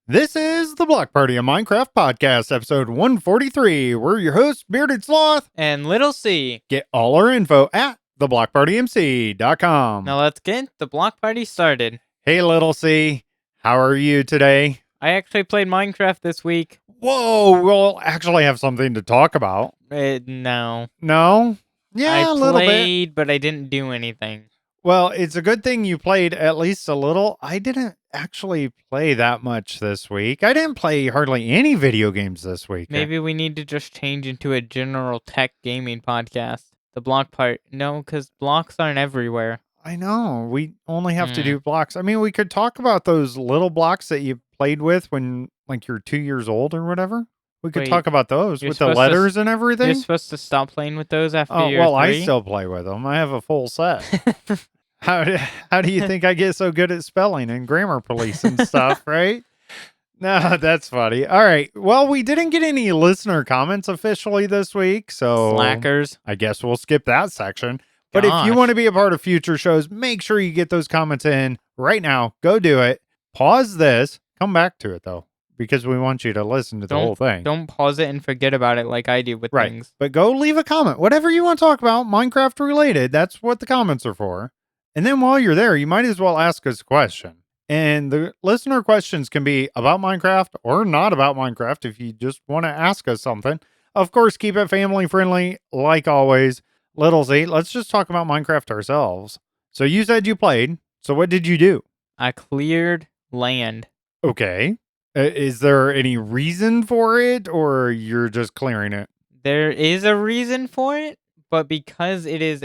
This is the Block Party, a Minecraft podcast, episode 143. We're your hosts, Bearded Sloth. And Little C. Get all our info at theblockpartymc.com. Now let's get the block party started. Hey, Little C. How are you today? I actually played Minecraft this week. Whoa, we'll actually have something to talk about. No. No? Yeah, a little bit. I played, but I didn't do anything. Well, it's a good thing you played at least a little. I didn't actually play that much this week. I didn't play hardly any video games this week. Maybe we need to just change into a general tech gaming podcast. The block part. No, because blocks aren't everywhere. I know. We only have to do blocks. I mean, we could talk about those little blocks that you played with when, like, you're 2 years old or whatever. We could talk about those with the letters and everything. You're supposed to stop playing with those after year 3? Well, I still play with them. I have a full set. How do you think I get so good at spelling and grammar police and stuff, right? No, that's funny. All right. Well, we didn't get any listener comments officially this week, so slackers. I guess we'll skip that section. But if you want to be a part of future shows, make sure you get those comments in right now. Go do it. Pause this. Come back to it, though, because we want you to listen to the whole thing. Don't pause it and forget about it like I do with things. But go leave a comment. Whatever you want to talk about, Minecraft related, that's what the comments are for. And then while you're there, you might as well ask us a question. And the listener questions can be about Minecraft or not about Minecraft if you just want to ask us something. Of course, keep it family friendly, like always. Little Z, let's just talk about Minecraft ourselves. So you said you played. So what did you do? I cleared land. Okay. Is there any reason for it, or you're just clearing it? There is a reason for it, but because it is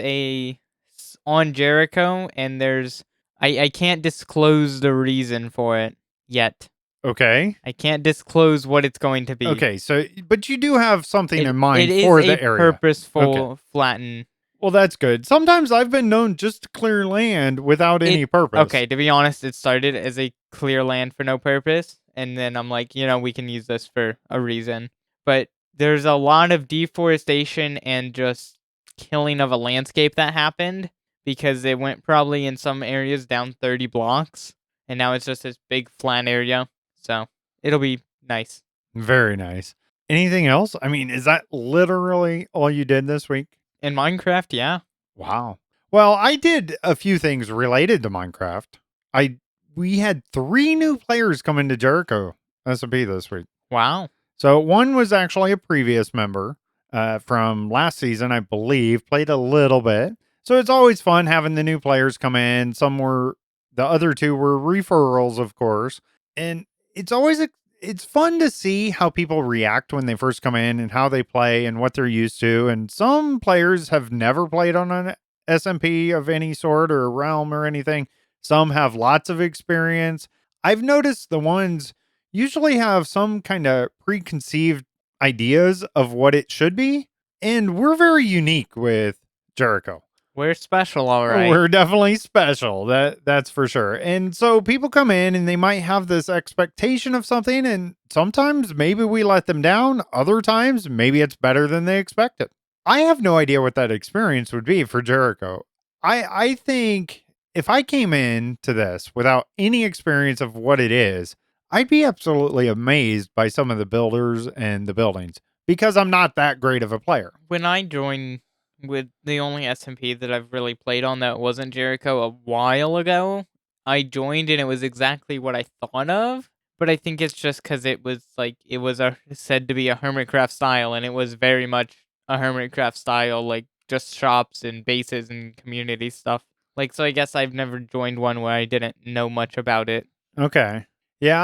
on Jericho and I can't disclose the reason for it yet. Okay. I can't disclose what it's going to be. Okay, so but you do have something in mind for the area. It is a purposeful flatten. Well, that's good. Sometimes I've been known just to clear land without any purpose. Okay, to be honest, it started as a clear land for no purpose, and then I'm like, we can use this for a reason. But there's a lot of deforestation and just killing of a landscape that happened because it went probably in some areas down 30 blocks, and now it's just this big flat area. So it'll be nice. Very nice. Anything else? I mean, is that literally all you did this week? In Minecraft, yeah. Wow. Well, I did a few things related to Minecraft. We had 3 new players come into Jericho SMP this week. Wow. So one was actually a previous member from last season, I believe, played a little bit. So it's always fun having the new players come in. The other 2 were referrals, of course. And it's fun to see how people react when they first come in and how they play and what they're used to. And some players have never played on an SMP of any sort or a realm or anything. Some have lots of experience. I've noticed the ones usually have some kind of preconceived ideas of what it should be. And we're very unique with Jericho. We're special, all right. We're definitely special. That's for sure. And so people come in and they might have this expectation of something, and sometimes maybe we let them down. Other times, maybe it's better than they expected. I have no idea what that experience would be for Jericho. I think if I came into this without any experience of what it is, I'd be absolutely amazed by some of the builders and the buildings because I'm not that great of a player. When I joined with the only SMP that I've really played on that wasn't Jericho a while ago, I joined and it was exactly what I thought of, but I think it's just because it was said to be a Hermitcraft style, and it was very much a Hermitcraft style, like just shops and bases and community stuff. So I guess I've never joined one where I didn't know much about it. Okay. Yeah,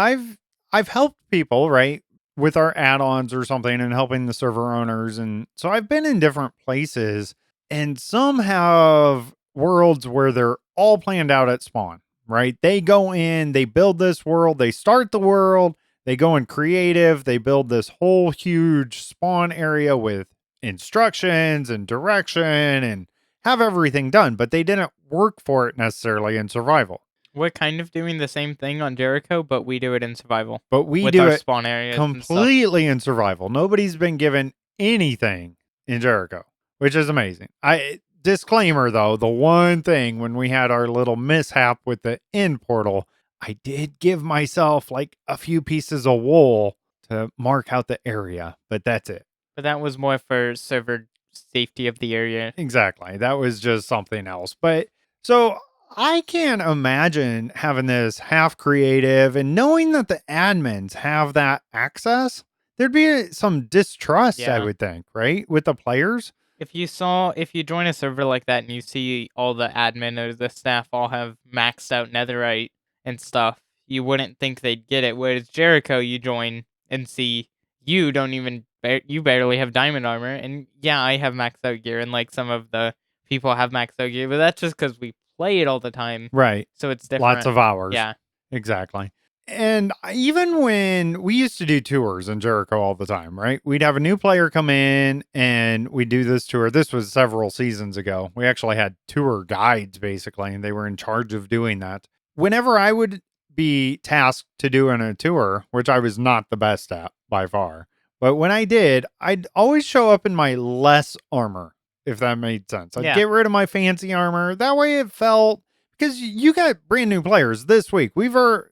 I've helped people, right, with our add-ons or something and helping the server owners. And so I've been in different places, and some have worlds where they're all planned out at spawn, right? They go in, they build this world, they start the world, they go in creative, they build this whole huge spawn area with instructions and direction and have everything done, but they didn't work for it necessarily in survival. We're kind of doing the same thing on Jericho, but we do it in survival. But we do it spawn areas completely in survival. Nobody's been given anything in Jericho, which is amazing. Disclaimer, though, the one thing when we had our little mishap with the end portal, I did give myself like a few pieces of wool to mark out the area, but that's it. But that was more for server safety of the area. Exactly. That was just something else. But so I can't imagine having this half creative and knowing that the admins have that access. There'd be some distrust, I Yeah. would think, right? With the players. If you join a server like that and you see all the admin or the staff all have maxed out netherite and stuff, you wouldn't think they'd get it. Whereas Jericho, you join and see you don't even you barely have diamond armor, and yeah, I have maxed out gear, and like some of the people have maxed out gear, but that's just because we play it all the time, Right. so it's Lots different. of hours. Yeah. Exactly. And even when we used to do tours in Jericho all the time, right? We'd have a new player come in and we'd do this tour. This was several seasons ago. We actually had tour guides basically, and they were in charge of doing that. Whenever I would be tasked to doing a tour, which I was not the best at by far, but when I did, I'd always show up in my less armor, if that made sense. I'd Yeah. get rid of my fancy armor. That way it felt because you got brand new players this week.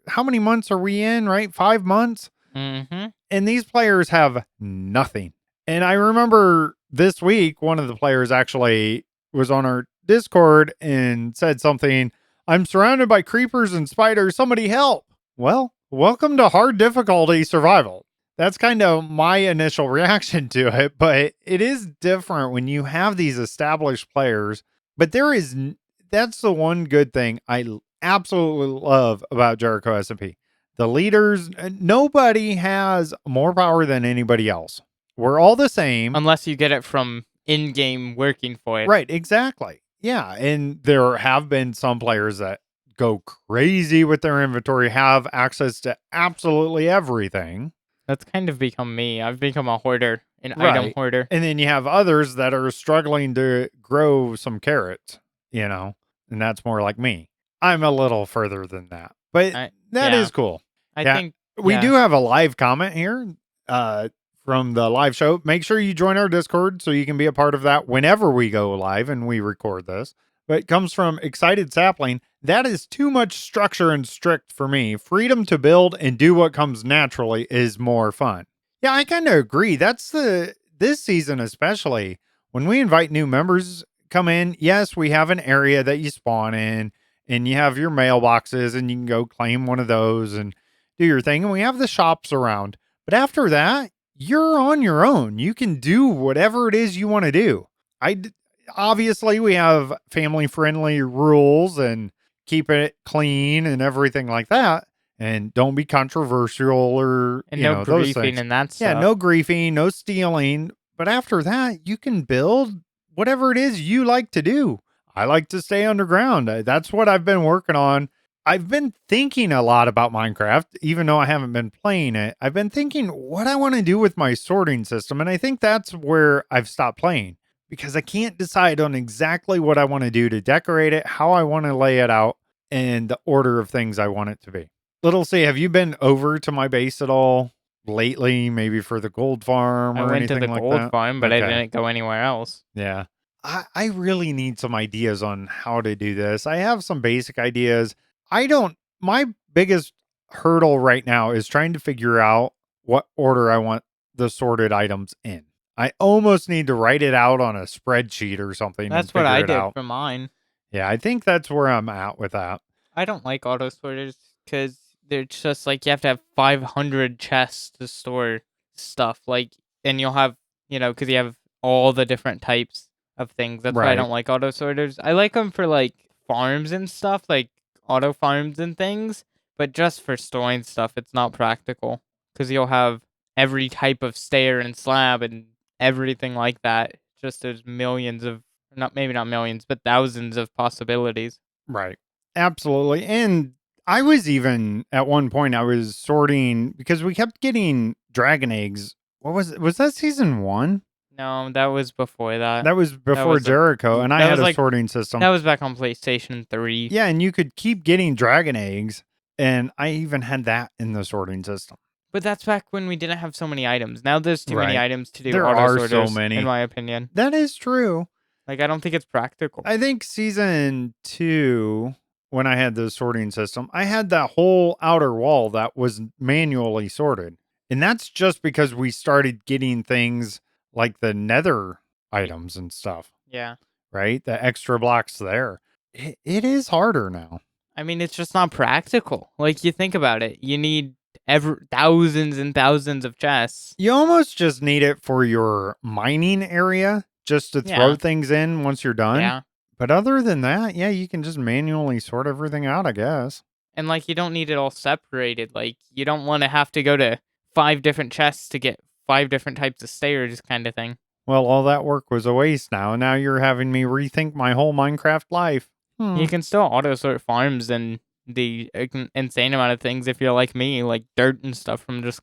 How many months are we in, right? 5 months. Mm-hmm. And these players have nothing. And I remember this week, one of the players actually was on our Discord and said something, I'm surrounded by creepers and spiders. Somebody help. Well, welcome to hard difficulty survival. That's kind of my initial reaction to it, but it is different when you have these established players. But that's the one good thing I absolutely love about Jericho SMP. The leaders, nobody has more power than anybody else. We're all the same. Unless you get it from in-game working for it. Right, exactly. Yeah, and there have been some players that go crazy with their inventory, have access to absolutely everything. That's kind of become me. I've become a hoarder, an item Right. hoarder. And then you have others that are struggling to grow some carrots, and that's more like me. I'm a little further than that, but that is cool. I Yeah. think We do have a live comment here from the live show. Make sure you join our Discord so you can be a part of that whenever we go live and we record this. But it comes from Excited Sapling. That is too much structure and strict for me. Freedom to build and do what comes naturally is more fun. Yeah, I kind of agree. This season especially when we invite new members come in. Yes, we have an area that you spawn in and you have your mailboxes and you can go claim one of those and do your thing. And we have the shops around. But after that, you're on your own. You can do whatever it is you want to do. Obviously we have family friendly rules and keep it clean and everything like that. And don't be controversial or no those griefing things. and that stuff. Yeah, no griefing, no stealing. But after that, you can build whatever it is you like to do. I like to stay underground. That's what I've been working on. I've been thinking a lot about Minecraft, even though I haven't been playing it. I've been thinking what I want to do with my sorting system. And I think that's where I've stopped playing because I can't decide on exactly what I want to do to decorate it, how I want to lay it out, and the order of things I want it to be. Little C, have you been over to my base at all lately? Maybe for the gold farm or I went to anything the like gold that? farm, but I Okay. didn't go anywhere else. Yeah. I really need some ideas on how to do this. I have some basic ideas. My biggest hurdle right now is trying to figure out what order I want the sorted items in. I almost need to write it out on a spreadsheet or something and That's what figure I it did out. for mine. Yeah, I think that's where I'm at with that. I don't like auto sorters because they're just like you have to have 500 chests to store stuff. And you'll have, because you have all the different types of things. That's why I Right. don't like auto sorters. I like them for like farms and stuff, like auto farms and things, but just for storing stuff, it's not practical because you'll have every type of stair and slab and everything like that. Just there's millions of, maybe not millions, but thousands of possibilities. Right. Absolutely. And I was even at one point I was sorting because we kept getting dragon eggs. What was it? Was that season 1? No, that was before that. That was before was Jericho, and I that had was a like- sorting system. That was back on PlayStation 3. Yeah, and you could keep getting dragon eggs, and I even had that in the sorting system. But that's back when we didn't have so many items. Now there's too many Right. items to do There auto are so sorters, many. in my opinion. That is true. Like, I don't think it's practical. I think season 2 when I had the sorting system, I had that whole outer wall that was manually sorted. And that's just because we started getting things like the nether items and stuff, Yeah. right? The extra blocks there. It is harder now. I mean, it's just not practical. Like, you think about it. You need thousands and thousands of chests. You almost just need it for your mining area just to throw Yeah. things in once you're done. Yeah. But other than that, yeah, you can just manually sort everything out, I guess. And, like, you don't need it all separated. Like, you don't want to have to go to 5 different chests to get 5 different types of stairs kind of thing. Well, all that work was a waste now. Now you're having me rethink my whole Minecraft life. You can still auto sort farms and the insane amount of things if you're like me, like dirt and stuff from just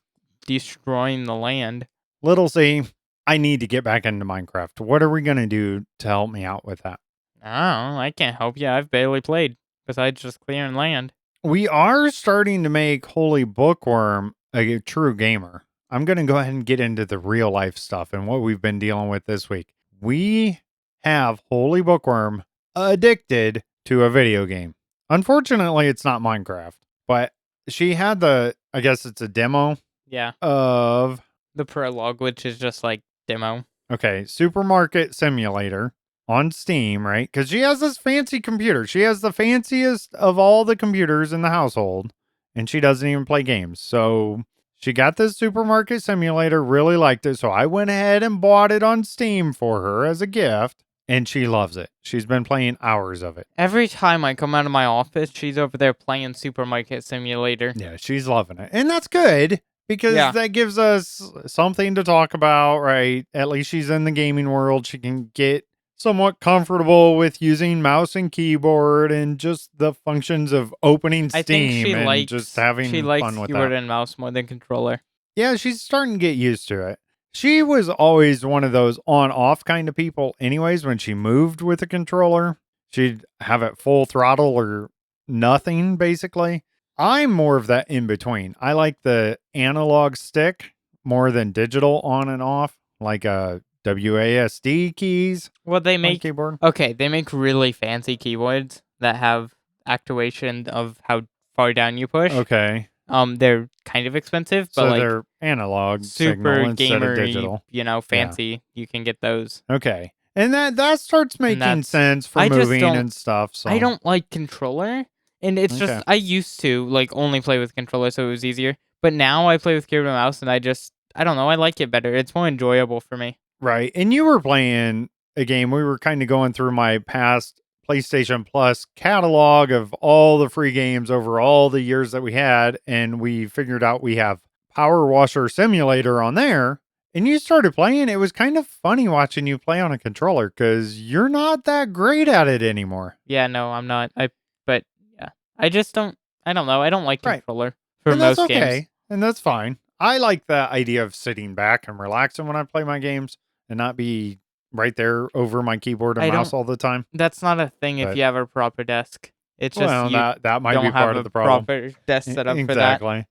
destroying the land. Little C, I need to get back into Minecraft. What are we going to do to help me out with that? Oh, I can't help you. I've barely played besides just clearing land. We are starting to make HolyBookworm a true gamer. I'm going to go ahead and get into the real life stuff and what we've been dealing with this week. We have HolyBookworm addicted to a video game. Unfortunately, it's not Minecraft, but she had I guess it's a demo Yeah, of, the prologue, which is just like demo. okay, Supermarket Simulator on Steam, right? Because she has this fancy computer. She has the fanciest of all the computers in the household, and she doesn't even play games. So she got this Supermarket Simulator, really liked it. So I went ahead and bought it on Steam for her as a gift, and she loves it. She's been playing hours of it. Every time I come out of my office, she's over there playing Supermarket Simulator. Yeah, she's loving it. And that's good because Yeah. that gives us something to talk about, right? At least she's in the gaming world. She can get somewhat comfortable with using mouse and keyboard and just the functions of opening I think Steam and just having she likes fun with keyboard that. and mouse more than controller. Yeah, she's starting to get used to it. She was always one of those on off kind of people, anyways. When she moved with a controller, she'd have it full throttle or nothing, basically. I'm more of that in between. I like the analog stick more than digital on and off, like WASD keys Well, they on make keyboard. they make really fancy keyboards that have actuation of how far down you push. Okay. They're kind of expensive, but So like they're analog super signal instead of gamer, digital. fancy. You can get those. Okay. And that starts making that's- sense for I just moving don't- and stuff. So I don't like controller, and it's Okay. just I used to like only play with controller, so it was easier. But now I play with keyboard and mouse, and I don't know. I like it better. It's more enjoyable for me. Right. And you were playing a game. We were kind of going through my past PlayStation Plus catalog of all the free games over all the years that we had. And we figured out we have Power Washer Simulator on there. And you started playing. It was kind of funny watching you play on a controller because you're not that great at it anymore. Yeah, no, I'm not. But yeah, I just don't. I don't know. I don't like Right. controller for And most that's okay. games. And that's fine. I like the idea of sitting back and relaxing when I play my games and not be right there over my keyboard and I mouse don't- all the time. That's not a thing if But- you have a proper desk. It's just Well, you that might don't be have part a of the problem. proper desk set up for that. Exactly.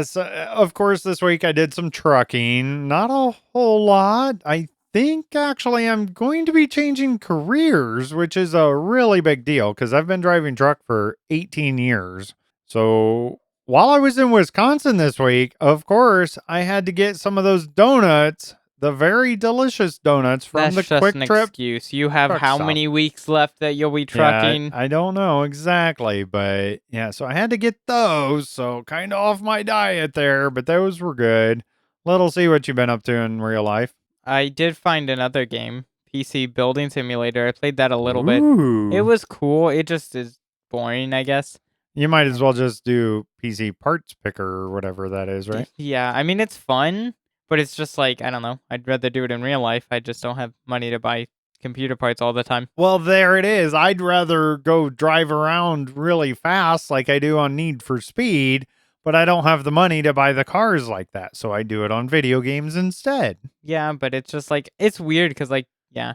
So of course, this week I did some trucking. Not a whole lot. I think actually I'm going to be changing careers, which is a really big deal because I've been driving truck for 18 years. So while I was in Wisconsin this week, of course, I had to get some of those donuts, the very delicious donuts from That's the just Quick an Trip. excuse. You have truck how stop. many weeks left that you'll be trucking? Yeah, I don't know exactly, but yeah, so I had to get those. So kind of off my diet there, but those were good. Let's see what you've been up to in real life. I did find another game, PC Building Simulator. I played that a little bit. Ooh. It was cool. It just is boring, I guess. You might as well just do PC Parts Picker or whatever that is, right? Yeah, I mean, it's fun, but it's just like, I don't know. I'd rather do it in real life. I just don't have money to buy computer parts all the time. Well, there it is. I'd rather go drive around really fast like I do on Need for Speed, but I don't have the money to buy the cars like that. So I do it on video games instead. Yeah, but it's just like, it's weird because, like, yeah,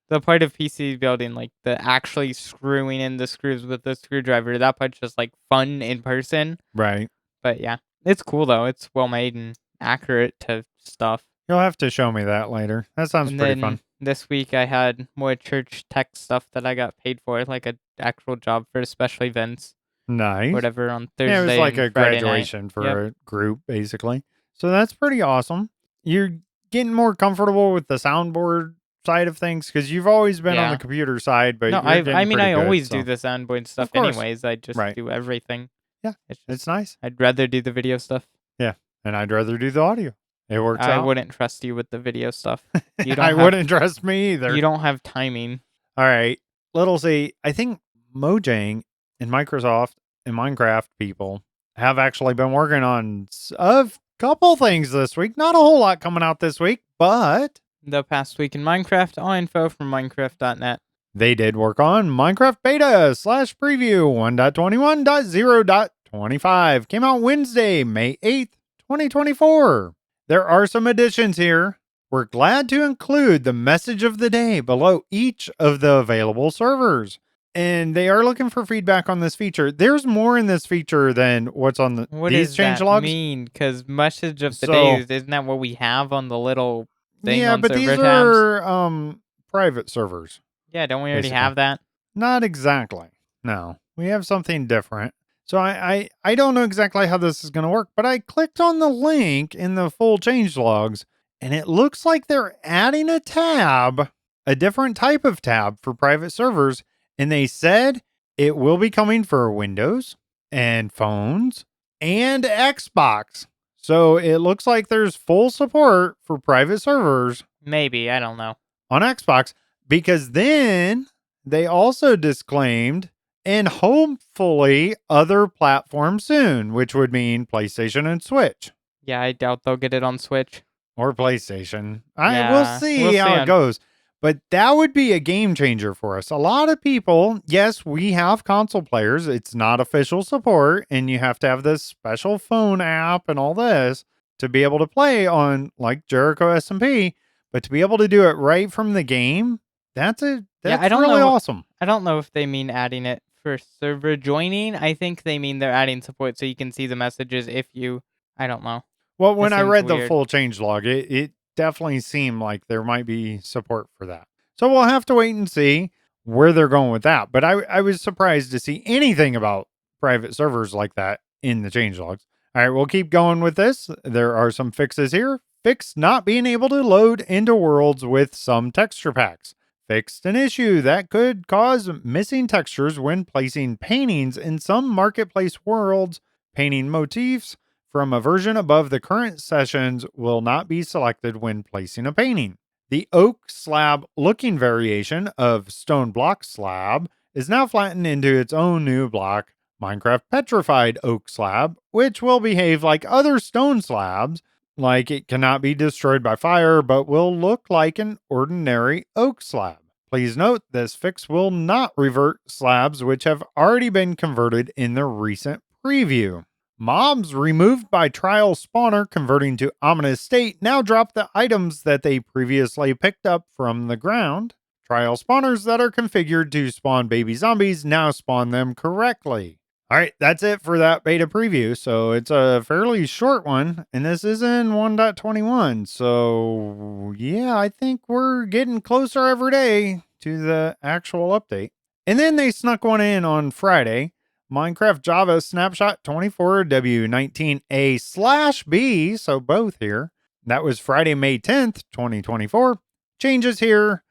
the part of PC building, like the actually screwing in the screws with the screwdriver, that part's just like fun in person. Right. But yeah, it's cool though. It's well made and accurate to stuff. You'll have to show me that later. That sounds And pretty fun. then this week I had more church tech stuff that I got paid for, like a actual job for special events, Nice. whatever, on Yeah, it was Thursday like and a Friday night. graduation Yep. for a group, basically. So that's pretty awesome. You're getting more comfortable with the soundboard side of things because you've always been on the Yeah. computer side, but No, you're I getting mean, pretty I good. always do So, the soundboard stuff of course. anyways. I just Right. do everything. Yeah. It's It's just nice. I'd rather do the video stuff. Yeah. And I'd rather do the audio. It works I out. wouldn't trust you with the video stuff. You I don't have wouldn't trust me either. you don't have timing. All right. Little C, I think Mojang and Microsoft and Minecraft people have actually been working on a couple things this week. Not a whole lot coming out this week, but The past week in Minecraft, all info from Minecraft.net. they did work on Minecraft beta slash preview 1.21.0.25. Came out Wednesday, May 8th, 2024. There are some additions here. We're glad to include the message of the day below each of the available servers. And they are looking for feedback on this feature. There's more in this feature than what's on What these does that changelogs. mean? Because message of the day So, isn't that what we have on the little thing yeah, on but these server tabs? are private servers, Yeah, don't we already basically. have that? Not exactly. No, we have something different. So I don't know exactly how this is going to work, but I clicked on the link in the full changelogs, and it looks like they're adding a tab, a different type of tab for private servers, and they said it will be coming for Windows and phones and Xbox. So it looks like there's full support for private servers Maybe, I don't know. on Xbox because then they also disclaimed and hopefully other platforms soon, which would mean PlayStation and Switch Yeah, I doubt they'll get it on Switch. or PlayStation. I will Yeah, we'll see see how it on. goes. But that would be a game changer for us. A lot of people, yes, we have console players. It's not official support, and you have to have this special phone app and all this to be able to play on like Jericho SMP. But to be able to do it right from the game, Yeah, I that's don't really know. awesome. I don't know if they mean adding it for server joining. I think they mean they're adding support so you can see the messages if you. I don't know. Well, That when I seems read the weird. full changelog, it definitely seemed like there might be support for that. So we'll have to wait and see where they're going with that. But I was surprised to see anything about private servers like that in the changelogs. All right, we'll keep going with this. There are some fixes here. Fix not being able to load into worlds with some texture packs. Fixed an issue that could cause missing textures when placing paintings in some marketplace worlds. Painting motifs from a version above the current sessions will not be selected when placing a painting. The oak slab looking variation of stone block slab is now flattened into its own new block, Minecraft petrified oak slab, which will behave like other stone slabs, like it cannot be destroyed by fire, but will look like an ordinary oak slab. Please note this fix will not revert slabs which have already been converted in the recent preview. Mobs removed by trial spawner converting to ominous state now drop the items that they previously picked up from the ground. Trial spawners that are configured to spawn baby zombies now spawn them correctly. All right, that's it for that beta preview. So it's a fairly short one, and this is in 1.21. So yeah, I think we're getting closer every day to the actual update. And then they snuck one in on Friday. Minecraft Java Snapshot 24W19A slash B, so both here. That was Friday, May 10th, 2024. Changes here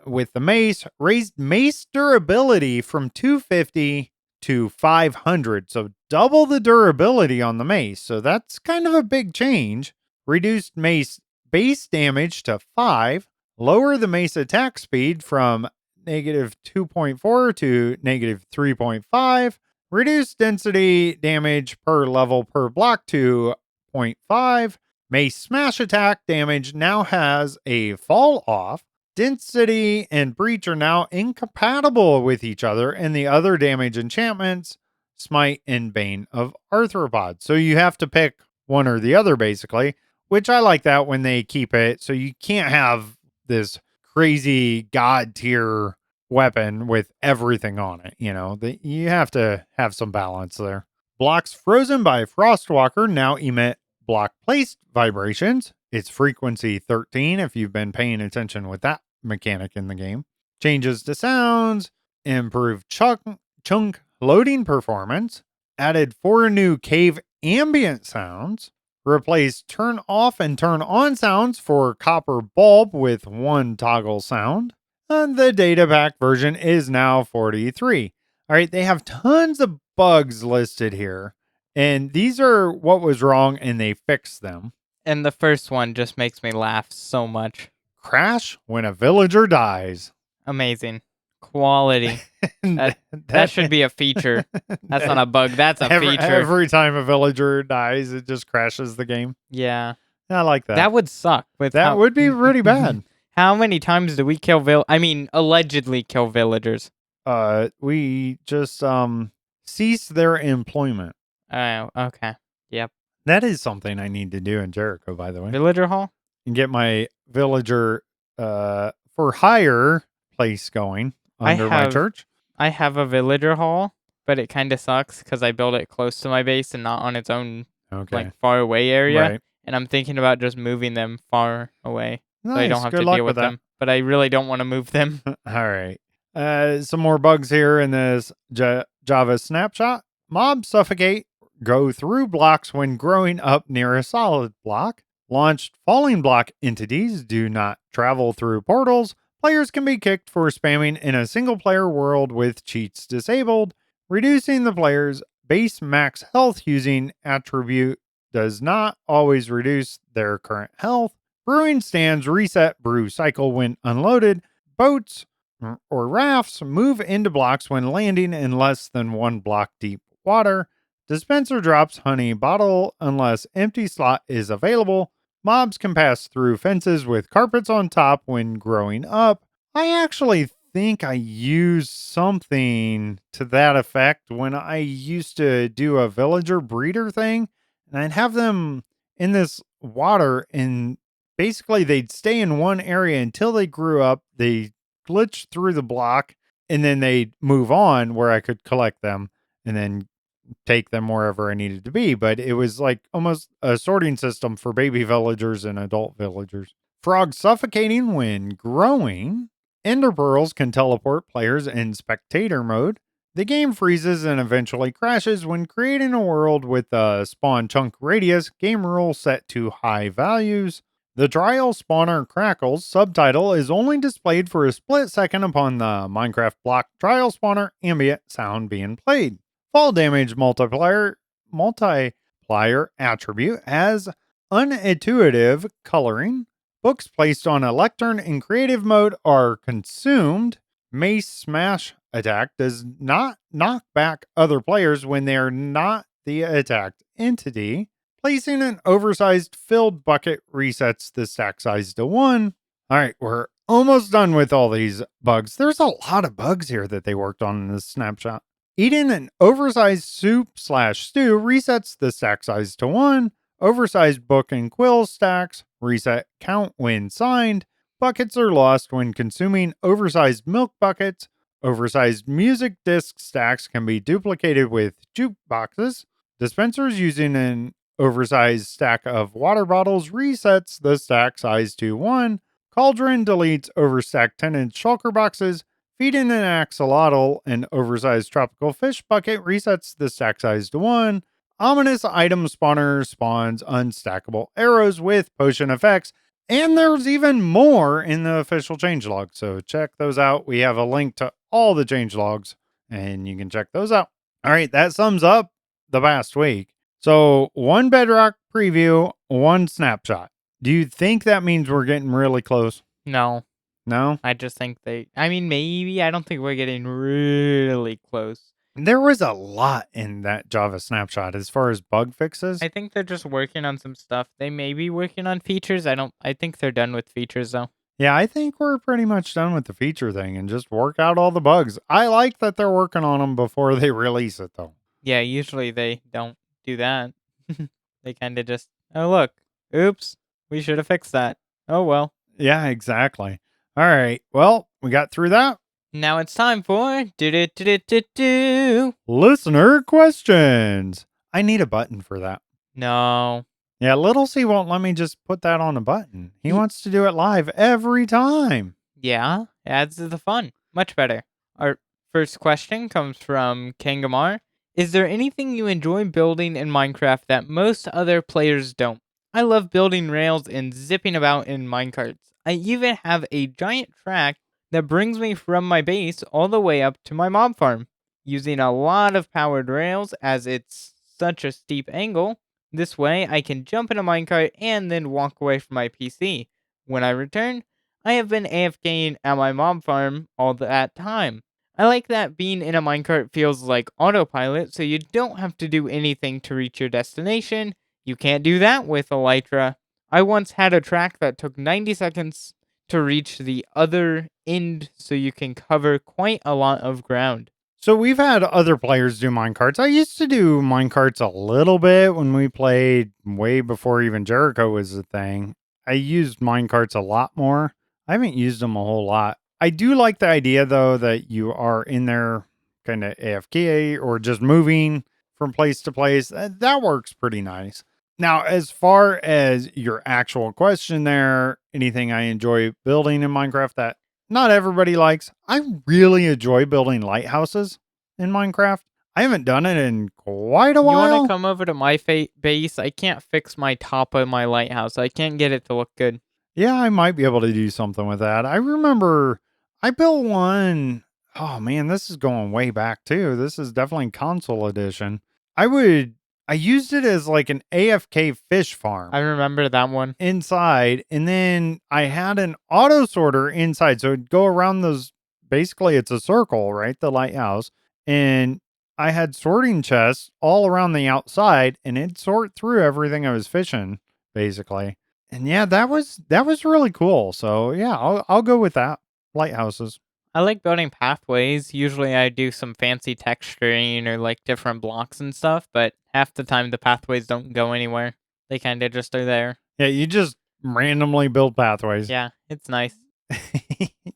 with the mace, raised mace durability from 250 to 500, so double the durability on the mace. So that's kind of a big change. Reduced mace base damage to 5, lower the mace attack speed from negative 2.4 to negative 3.5, reduce density damage per level per block to 0.5. Mace smash attack damage now has a fall off. Density and breach are now incompatible with each other, and the other damage enchantments, smite and bane of arthropods. So you have to pick one or the other, basically, which I like that when they keep it. So you can't have this crazy god tier weapon with everything on it. You have to have some balance there. Blocks frozen by Frostwalker now emit block placed vibrations. It's frequency 13 if you've been paying attention with that mechanic in the game. Changes to sounds, improved chunk loading performance, added 4 new cave ambient sounds, replaced turn off and turn on sounds for copper bulb with 1 toggle sound. And the data pack version is now 43. All right, they have tons of bugs listed here. And these are what was wrong and they fixed them. And the first one just makes me laugh so much. Crash when a villager dies. Amazing. Quality. That should be a feature. That's not a bug. That's a feature. Every time a villager dies, it just crashes the game. Yeah. I like that. That would suck. That would be really bad. How many times do we allegedly kill villagers? We just cease their employment. Oh, okay. Yep. That is something I need to do in Jericho, by the way. Villager hall? And get my villager for hire place going under my church. I have a villager hall, but it kind of sucks because I built it close to my base and not on its own far away area. Right. And I'm thinking about just moving them far away. Nice. So I don't have Good to luck deal with them. But I really don't want to move them. All right. Some more bugs here in this Java snapshot. Mobs suffocate, go through blocks when growing up near a solid block. Launched falling block entities do not travel through portals. Players can be kicked for spamming in a single player world with cheats disabled. Reducing the player's base max health using attribute does not always reduce their current health. Brewing stands reset brew cycle when unloaded. Boats or rafts move into blocks when landing in less than 1 block deep water. Dispenser drops honey bottle unless empty slot is available. Mobs can pass through fences with carpets on top when growing up. I actually think I used something to that effect when I used to do a villager breeder thing. And I'd have them in this water and basically they'd stay in one area until they grew up. They glitch through the block and then they'd move on where I could collect them and then take them wherever I needed to be. But it was like almost a sorting system for baby villagers and adult villagers. Frogs suffocating when growing. Ender pearls can teleport players in spectator mode. The game freezes and eventually crashes when creating a world with a spawn chunk radius, game rule set to high values. The trial spawner crackles subtitle is only displayed for a split second upon the Minecraft block trial spawner ambient sound being played. Fall damage multiplier attribute has unintuitive coloring. Books placed on a lectern in creative mode are consumed. Mace smash attack does not knock back other players when they are not the attacked entity. Placing an oversized filled bucket resets the stack size to 1. All right, we're almost done with all these bugs. There's a lot of bugs here that they worked on in this snapshot. Eating an oversized soup/stew resets the stack size to 1. Oversized book and quill stacks reset count when signed. Buckets are lost when consuming oversized milk buckets. Oversized music disc stacks can be duplicated with jukeboxes. Dispensers using an oversized stack of water bottles resets the stack size to 1. Cauldron deletes overstacked 10-inch shulker boxes. Feeding an axolotl an oversized tropical fish bucket resets the stack size to 1. Ominous item spawner spawns unstackable arrows with potion effects. And there's even more in the official changelog. So check those out. We have a link to all the changelogs and you can check those out. All right, that sums up the past week. So 1 bedrock preview, 1 snapshot. Do you think that means we're getting really close? No. No? I just think maybe. I don't think we're getting really close. There was a lot in that Java snapshot as far as bug fixes. I think they're just working on some stuff. They may be working on features. I think they're done with features though. Yeah, I think we're pretty much done with the feature thing and just work out all the bugs. I like that they're working on them before they release it though. Yeah, usually they don't do that. They kind of just, oh look, oops, we should have fixed that. Oh well. Yeah, exactly. All right. Well, we got through that. Now it's time for listener questions. I need a button for that. No. Yeah, Little C won't let me just put that on a button. He Y- wants to do it live every time. Yeah, adds to the fun. Much better. Our first question comes from Kangamar. Is there anything you enjoy building in Minecraft that most other players don't? I love building rails and zipping about in minecarts. I even have a giant track that brings me from my base all the way up to my mob farm. Using a lot of powered rails as it's such a steep angle, this way I can jump in a minecart and then walk away from my PC. When I return, I have been AFKing at my mob farm all that time. I like that being in a minecart feels like autopilot, so you don't have to do anything to reach your destination. You can't do that with Elytra. I once had a track that took 90 seconds to reach the other end, so you can cover quite a lot of ground. So we've had other players do minecarts. I used to do minecarts a little bit when we played way before even Jericho was a thing. I used minecarts a lot more. I haven't used them a whole lot. I do like the idea though that you are in there kind of AFK or just moving from place to place. That works pretty nice. Now, as far as your actual question there, anything I enjoy building in Minecraft that not everybody likes. I really enjoy building lighthouses in Minecraft. I haven't done it in quite a You want to while. come over to my base? I can't fix my top of my lighthouse. I can't get it to look good. Yeah, I might be able to do something with that. I remember I built one. Oh man, this is going way back too. This is definitely console edition. I would I used it as like an AFK fish I farm remember that one. inside, and then I had an auto sorter inside, so it'd go around those. Basically, it's a circle, right? The lighthouse, and I had sorting chests all around the outside, and it'd sort through everything I was fishing, basically. And yeah, that was really cool. So yeah, I'll go with that. Lighthouses. I like building pathways. Usually I do some fancy texturing or like different blocks and stuff, but half the time the pathways don't go anywhere. They kind of just are there. Yeah, you just randomly build pathways. Yeah, it's nice.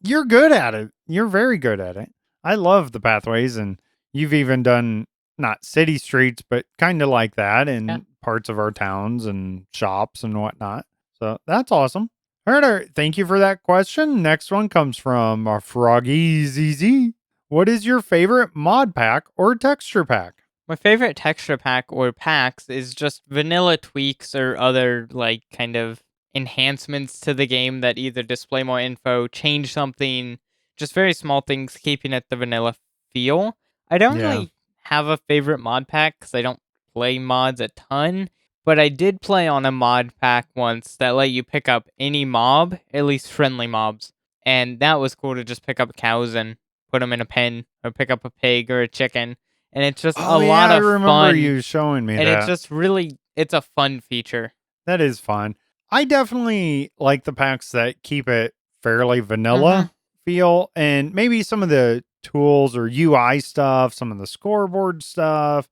You're good at it. You're very good at it. I love the pathways, and you've even done not city streets, but kind of like that Yeah. in parts of our towns and shops and whatnot. So that's awesome. All right. Thank you for that question. Next one comes from Froggy ZZ. What is your favorite mod pack or texture pack? My favorite texture pack or packs is just vanilla tweaks or other like kind of enhancements to the game that either display more info, change something, just very small things, keeping it the vanilla feel. I don't Yeah. really have a favorite mod pack because I don't play mods a ton, but I did play on a mod pack once that let you pick up any mob, at least friendly mobs. And that was cool to just pick up cows and put them in a pen or pick up a pig or a chicken, and it's just a Oh, yeah. lot I of remember fun, you showing me and it's that. just really it's a fun feature. That is fun. I definitely like the packs that keep it fairly Mhm. vanilla feel and maybe some of the tools or UI stuff, some of the scoreboard stuff.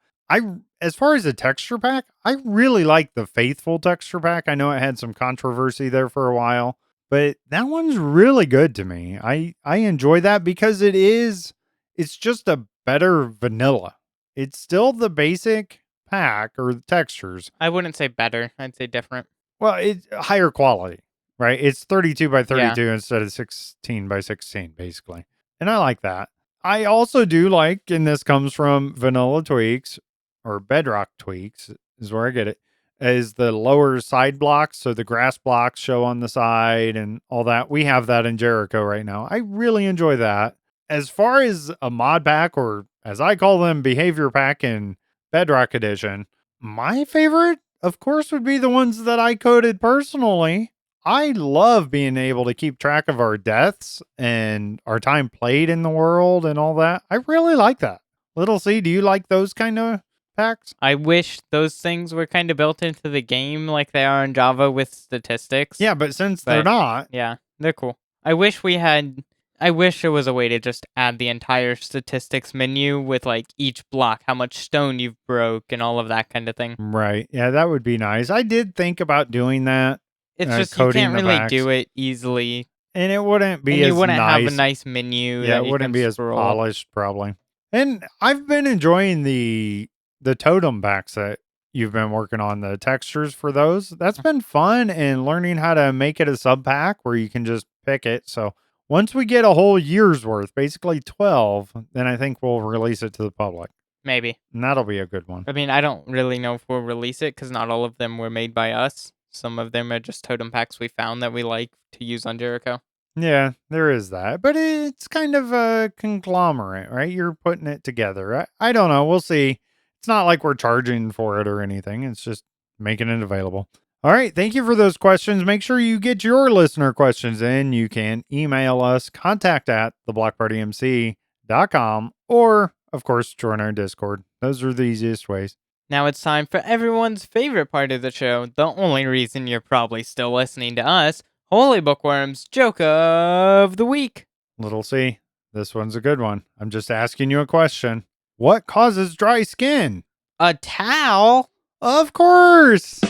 As far as the texture pack, I really like the Faithful texture pack. I know it had some controversy there for a while, but that one's really good to me. I enjoy that because it's just a better vanilla. It's still the basic pack or the textures. I wouldn't say better, I'd say different. Well, it's higher quality, right? It's 32 by Yeah. 32 instead of 16 by 16, basically. And I like that. I also do like, and this comes from Vanilla Tweaks or Bedrock Tweaks, is where I get it, is the lower side blocks. So the grass blocks show on the side and all that. We have that in Jericho right now. I really enjoy that. As far as a mod pack, or as I call them, behavior pack in Bedrock Edition, my favorite, of course, would be the ones that I coded personally. I love being able to keep track of our deaths and our time played in the world and all that. I really like that. Little C, do you like those kind of packs? I wish those things were kinda built into the game like they are in Java with statistics, Yeah, but since they're but not, yeah, they're cool. I wish there was a way to just add the entire statistics menu with, like, each block, how much stone you've broke, and all of that kinda thing. right. Yeah, that would be nice. I did think about doing that, It's just you coding can't the really packs, do it easily, and it wouldn't be and you as wouldn't have a nice. nice menu Yeah, that it you wouldn't can be as scroll. polished probably. And I've been enjoying the totem backs that you've been working on the textures for those. That's been fun, and learning how to make it a sub pack where you can just pick it. So once we get a whole year's worth, basically 12, then I think we'll release it to the public. Maybe. And that'll be a good one. I mean, I don't really know if we'll release it because not all of them were made by us. Some of them are just totem packs we found that we like to use on Jericho. Yeah, there is that. But it's kind of a conglomerate, right? You're putting it together. I don't know. We'll see. It's not like we're charging for it or anything. It's just making it available. All right. Thank you for those questions. Make sure you get your listener questions in. You can email us, contact at theblockpartymc.com, or, of course, join our Discord. Those are the easiest ways. Now it's time for everyone's favorite part of the show, the only reason you're probably still listening to us, HolyBookworm's Joke of the Week. Little C, this one's a good one. I'm just asking you a question. What causes dry skin? A towel? Of course.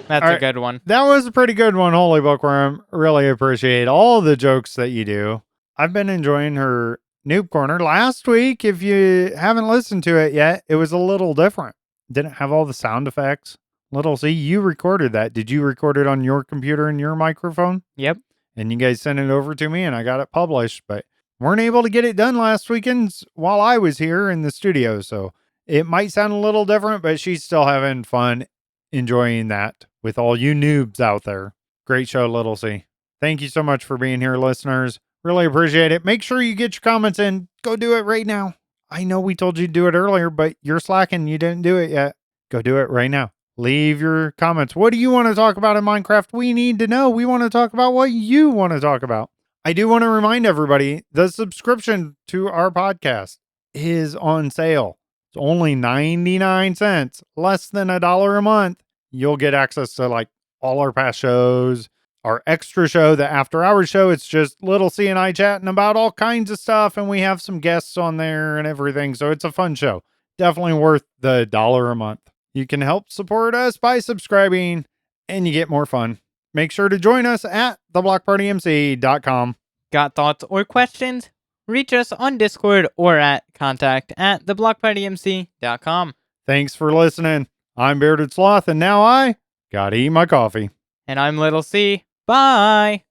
That's a good one. That was a pretty good one, Holy Bookworm. Really appreciate all the jokes that you do. I've been enjoying her Noob Corner. Last week, if you haven't listened to it yet, it was a little different. Didn't have all the sound effects. Little C, you recorded that. Did you record it on your computer and your microphone? Yep. And you guys sent it over to me and I got it published, but weren't able to get it done last weekend while I was here in the studio. So it might sound a little different, but she's still having fun enjoying that with all you noobs out there. Great show, Little C. Thank you so much for being here, listeners. Really appreciate it. Make sure you get your comments in. Go do it right now. I know we told you to do it earlier, but you're slacking. You didn't do it yet. Go do it right now. Leave your comments. What do you want to talk about in Minecraft? We need to know. We want to talk about what you want to talk about. I do want to remind everybody, the subscription to our podcast is on sale. It's only 99 cents, less than $1 a month. You'll get access to like all our past shows, our extra show, the after hours show. It's just Little C and I chatting about all kinds of stuff, and we have some guests on there and everything. So it's a fun show. Definitely worth the $1 a month. You can help support us by subscribing, and you get more fun. Make sure to join us at theblockpartymc.com. Got thoughts or questions? Reach us on Discord or at contact@theblockpartymc.com. Thanks for listening. I'm Bearded Sloth, and now I gotta eat my coffee. And I'm Little C. Bye!